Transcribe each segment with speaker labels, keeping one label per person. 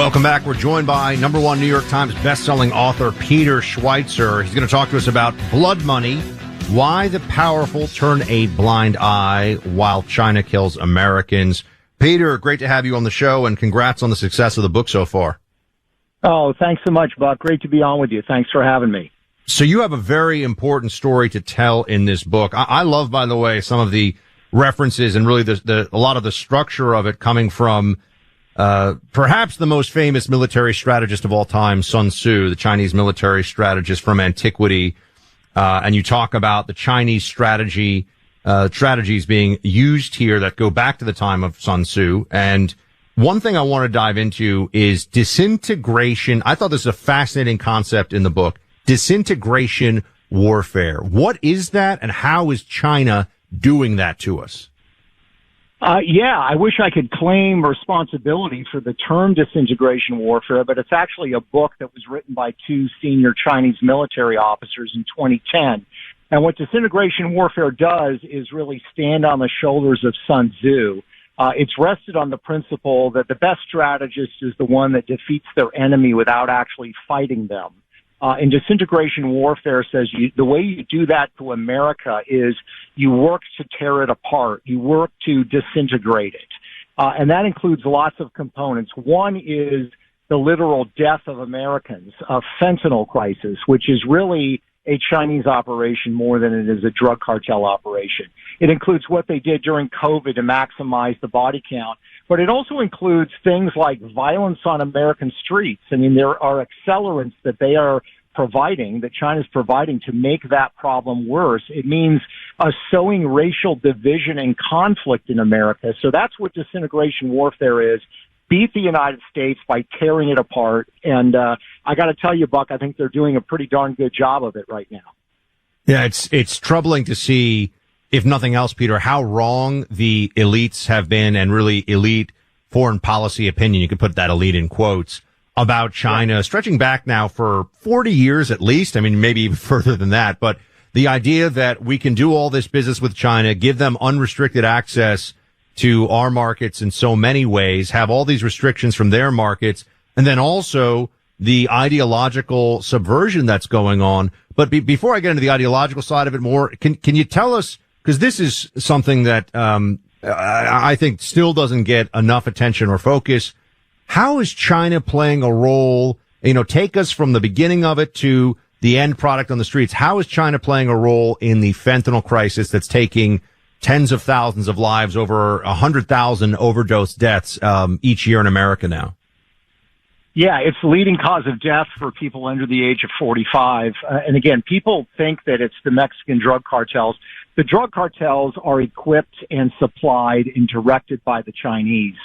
Speaker 1: Welcome back. We're joined by #1 New York Times bestselling author Peter Schweizer. He's going to talk to us about blood money, why the powerful turn a blind eye while China kills Americans. Peter, great to have you on the show, and congrats on the success of the book so far.
Speaker 2: Oh, thanks so much, Buck. Great to be on with you. Thanks for having me.
Speaker 1: So you have a very important story to tell in this book. I love, by the way, some of the references and really a lot of the structure of it coming from perhaps the most famous military strategist of all time, Sun Tzu, the Chinese military strategist from antiquity. And you talk about the Chinese strategies being used here that go back to the time of Sun Tzu. And one thing I want to dive into is disintegration. I thought this was a fascinating concept in the book. Disintegration warfare. What is that, and how is China doing that to us?
Speaker 2: I wish I could claim responsibility for the term disintegration warfare, but it's actually a book that was written by two senior Chinese military officers in 2010. And what disintegration warfare does is really stand on the shoulders of Sun Tzu. It's rested on the principle that the best strategist is the one that defeats their enemy without actually fighting them. And disintegration warfare says the way you do that to America is you work to tear it apart. You work to disintegrate it. And that includes lots of components. One is the literal death of Americans, a fentanyl crisis, which is really a Chinese operation more than it is a drug cartel operation. It includes what they did during COVID to maximize the body count, but it also includes things like violence on American streets. I mean, there are accelerants that they are providing, that China's providing to make that problem worse. It means sowing racial division and conflict in America. So that's what disintegration warfare is. Beat the United States by tearing it apart. And I got to tell you, Buck, I think they're doing a pretty darn good job of it right now.
Speaker 1: Yeah, it's troubling to see, if nothing else, Peter, how wrong the elites have been, and really elite foreign policy opinion, you could put that elite in quotes, about China, stretching back now for 40 years at least. I mean, maybe even further than that. But the idea that we can do all this business with China, give them unrestricted access to our markets in so many ways, have all these restrictions from their markets, and then also the ideological subversion that's going on. But before I get into the ideological side of it more, can you tell us, because this is something that I think still doesn't get enough attention or focus, how is China playing a role? Take us from the beginning of it to the end product on the streets. How is China playing a role in the fentanyl crisis that's taking tens of thousands of lives, over 100,000 overdose deaths each year in America now?
Speaker 2: Yeah, it's the leading cause of death for people under the age of 45. And again, people think that it's the Mexican drug cartels. The drug cartels are equipped and supplied and directed by the Chinese.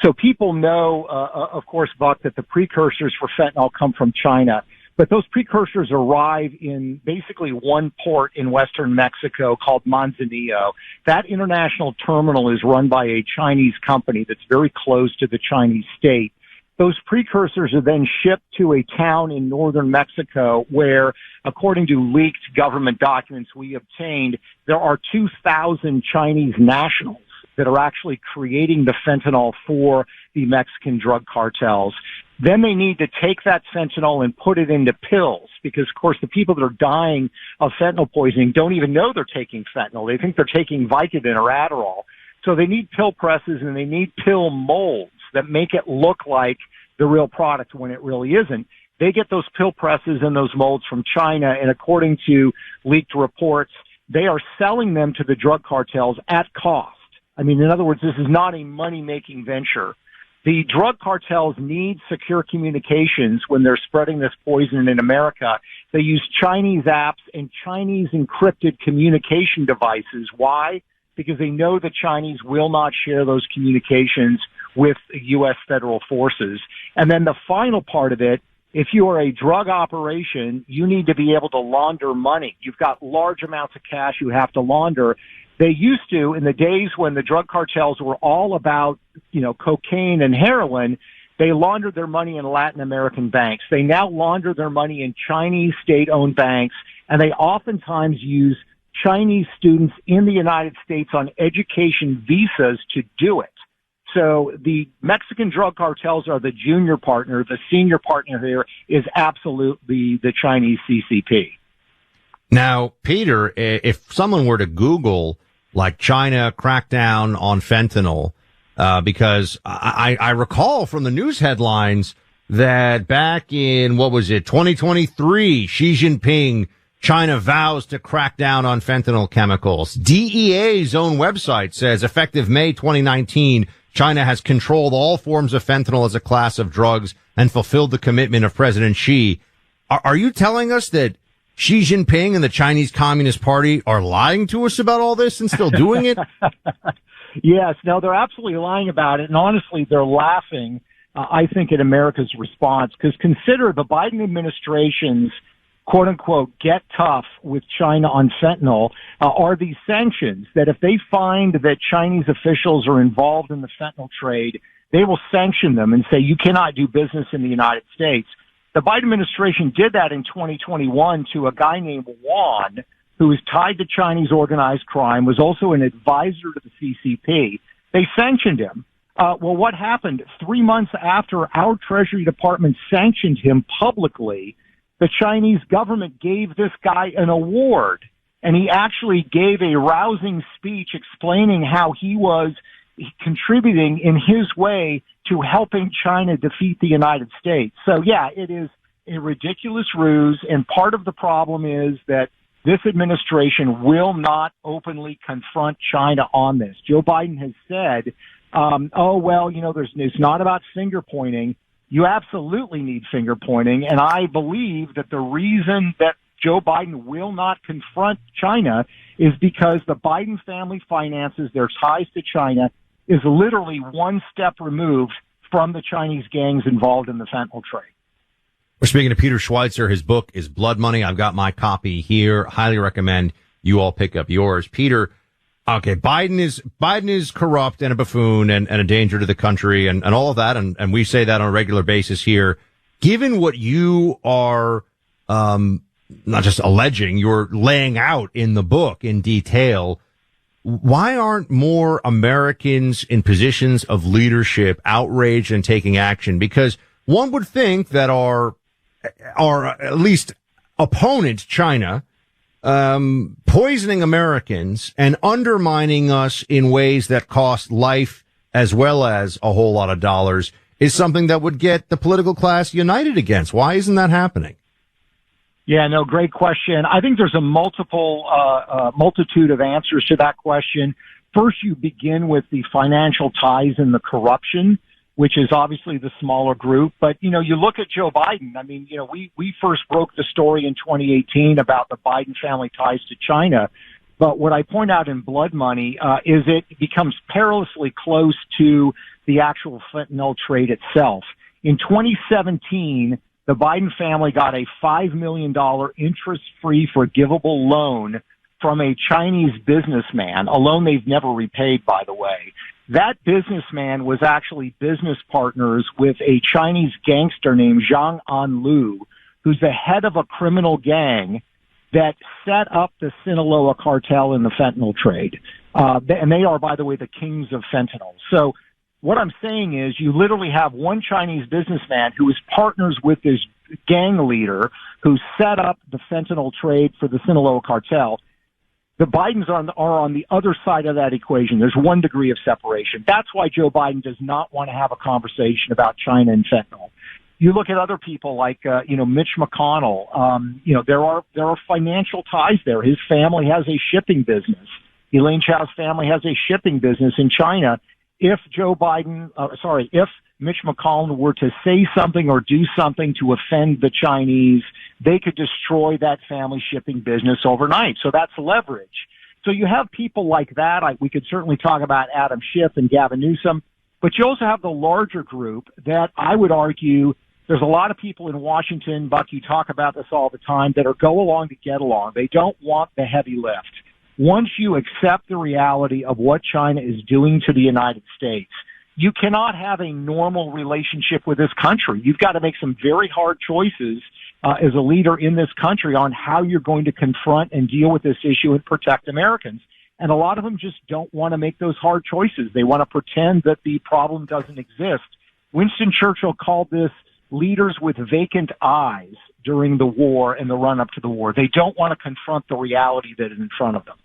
Speaker 2: So people know, of course, Buck, that the precursors for fentanyl come from China. But those precursors arrive in basically one port in western Mexico called Manzanillo. That international terminal is run by a Chinese company that's very close to the Chinese state. Those precursors are then shipped to a town in northern Mexico where, according to leaked government documents we obtained, there are 2,000 Chinese nationals that are actually creating the fentanyl for the Mexican drug cartels. Then they need to take that fentanyl and put it into pills because, of course, the people that are dying of fentanyl poisoning don't even know they're taking fentanyl. They think they're taking Vicodin or Adderall. So they need pill presses and they need pill molds that make it look like the real product when it really isn't. They get those pill presses and those molds from China, and according to leaked reports, they are selling them to the drug cartels at cost. I mean, in other words, this is not a money-making venture. The drug cartels need secure communications when they're spreading this poison in America. They use Chinese apps and Chinese encrypted communication devices. Why? Because they know the Chinese will not share those communications with U.S. federal forces. And then the final part of it, if you are a drug operation, you need to be able to launder money. You've got large amounts of cash you have to launder. They used to, in the days when the drug cartels were all about, cocaine and heroin, they laundered their money in Latin American banks. They now launder their money in Chinese state-owned banks, and they oftentimes use Chinese students in the United States on education visas to do it. So the Mexican drug cartels are the junior partner. The senior partner here is absolutely the Chinese CCP.
Speaker 1: Now, Peter, if someone were to Google like China crackdown on fentanyl, because I recall from the news headlines that back in, 2023, Xi Jinping, China vows to crack down on fentanyl chemicals. DEA's own website says effective May 2019, China has controlled all forms of fentanyl as a class of drugs and fulfilled the commitment of President Xi. Are you telling us that Xi Jinping and the Chinese Communist Party are lying to us about all this and still doing it?
Speaker 2: Yes, no, they're absolutely lying about it. And honestly, they're laughing, I think, at America's response. Because consider the Biden administration's quote unquote get tough with China on fentanyl are these sanctions that if they find that Chinese officials are involved in the fentanyl trade, they will sanction them and say you cannot do business in the United States. The Biden administration did that in 2021 to a guy named Juan, who is tied to Chinese organized crime, was also an advisor to the CCP. They sanctioned him. Well, what happened? 3 months after our Treasury Department sanctioned him publicly, the Chinese government gave this guy an award, and he actually gave a rousing speech explaining how he was contributing in his way to helping China defeat the United States. So, yeah, it is a ridiculous ruse, and part of the problem is that this administration will not openly confront China on this. Joe Biden has said, it's not about finger pointing. You absolutely need finger pointing, and I believe that the reason that Joe Biden will not confront China is because the Biden family finances, their ties to China, is literally one step removed from the Chinese gangs involved in the fentanyl trade.
Speaker 1: We're speaking to Peter Schweizer. His book is Blood Money. I've got my copy here. Highly recommend you all pick up yours. Peter, okay, Biden is corrupt and a buffoon and a danger to the country and all of that. And we say that on a regular basis here. Given what you are, not just alleging, you're laying out in the book in detail, why aren't more Americans in positions of leadership outraged and taking action? Because one would think that our at least opponent, China, poisoning Americans and undermining us in ways that cost life as well as a whole lot of dollars is something that would get the political class united against. Why isn't that happening?
Speaker 2: Yeah, no, great question. I think there's a multitude of answers to that question. First, you begin with the financial ties and the corruption, which is obviously the smaller group. But, you look at Joe Biden. I mean, we first broke the story in 2018 about the Biden family ties to China. But what I point out in Blood Money is it becomes perilously close to the actual fentanyl trade itself. In 2017, the Biden family got a $5 million interest-free forgivable loan from a Chinese businessman, a loan they've never repaid, by the way. That businessman was actually business partners with a Chinese gangster named Zhang Anlu, who's the head of a criminal gang that set up the Sinaloa cartel in the fentanyl trade. And they are, by the way, the kings of fentanyl. So what I'm saying is you literally have one Chinese businessman who is partners with this gang leader who set up the fentanyl trade for the Sinaloa cartel. The Bidens are on the other side of that equation. There's 1 degree of separation. That's why Joe Biden does not want to have a conversation about China and fentanyl. You look at other people like, Mitch McConnell. There are financial ties there. His family has a shipping business. Elaine Chao's family has a shipping business in China. If if Mitch McConnell were to say something or do something to offend the Chinese, they could destroy that family shipping business overnight. So that's leverage. So you have people like that. We could certainly talk about Adam Schiff and Gavin Newsom, but you also have the larger group that I would argue there's a lot of people in Washington, Buck, you talk about this all the time, that are go along to get along. They don't want the heavy lift. Once you accept the reality of what China is doing to the United States, you cannot have a normal relationship with this country. You've got to make some very hard choices as a leader in this country on how you're going to confront and deal with this issue and protect Americans. And a lot of them just don't want to make those hard choices. They want to pretend that the problem doesn't exist. Winston Churchill called this leaders with vacant eyes during the war and the run-up to the war. They don't want to confront the reality that is in front of them.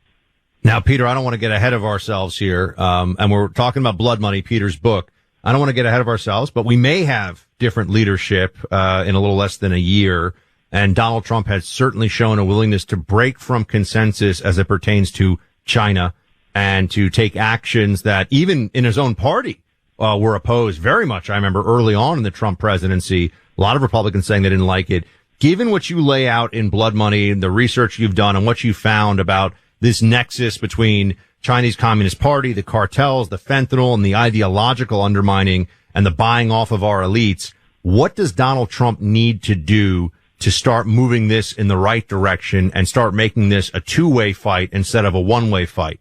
Speaker 1: Now, Peter, I don't want to get ahead of ourselves here, and we're talking about Blood Money, Peter's book. I don't want to get ahead of ourselves, but we may have different leadership in a little less than a year, and Donald Trump has certainly shown a willingness to break from consensus as it pertains to China and to take actions that even in his own party were opposed very much. I remember early on in the Trump presidency, a lot of Republicans saying they didn't like it. Given what you lay out in Blood Money, the research you've done, and what you found about this nexus between Chinese Communist Party, the cartels, the fentanyl, and the ideological undermining and the buying off of our elites, what does Donald Trump need to do to start moving this in the right direction and start making this a two-way fight instead of a one-way fight?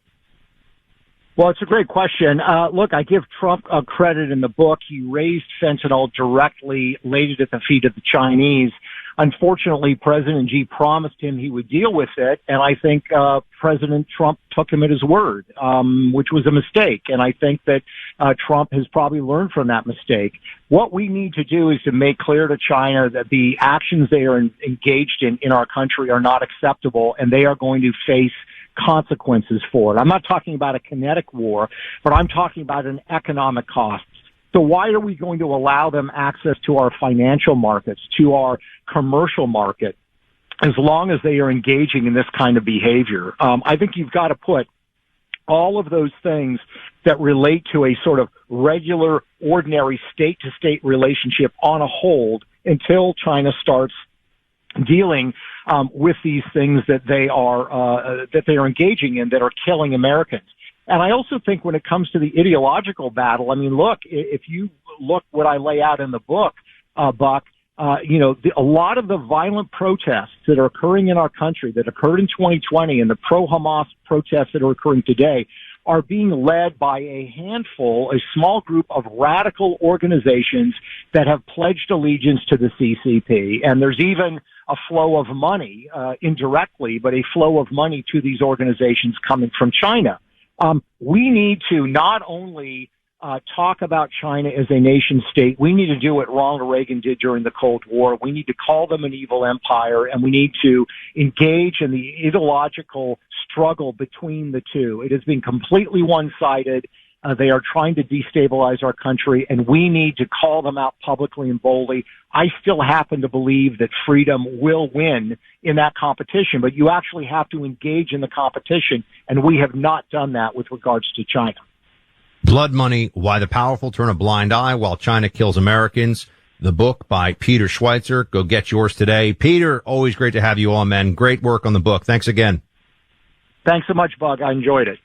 Speaker 2: Well, it's a great question. Look, I give Trump credit in the book. He raised fentanyl directly, laid it at the feet of the Chinese. Unfortunately, President Xi promised him he would deal with it, and I think President Trump took him at his word, which was a mistake. And I think that Trump has probably learned from that mistake. What we need to do is to make clear to China that the actions they are engaged in our country are not acceptable, and they are going to face consequences for it. I'm not talking about a kinetic war, but I'm talking about an economic cost. So why are we going to allow them access to our financial markets, to our commercial market, as long as they are engaging in this kind of behavior? I think you've got to put all of those things that relate to a sort of regular, ordinary state-to-state relationship on a hold until China starts dealing with these things that they are engaging in that are killing Americans. And I also think when it comes to the ideological battle, I mean, look, if you look what I lay out in the book, Buck, a lot of the violent protests that are occurring in our country that occurred in 2020 and the pro-Hamas protests that are occurring today are being led by a handful, a small group of radical organizations that have pledged allegiance to the CCP. And there's even a flow of money, indirectly, but a flow of money to these organizations coming from China. We need to not only talk about China as a nation state, we need to do what Ronald Reagan did during the Cold War. We need to call them an evil empire, and we need to engage in the ideological struggle between the two. It has been completely one-sided. They are trying to destabilize our country, and we need to call them out publicly and boldly. I still happen to believe that freedom will win in that competition, but you actually have to engage in the competition, and we have not done that with regards to China.
Speaker 1: Blood Money, Why the Powerful Turn a Blind Eye While China Kills Americans, the book by Peter Schweizer. Go get yours today. Peter, always great to have you on, man. Great work on the book. Thanks again.
Speaker 2: Thanks so much, Bug. I enjoyed it.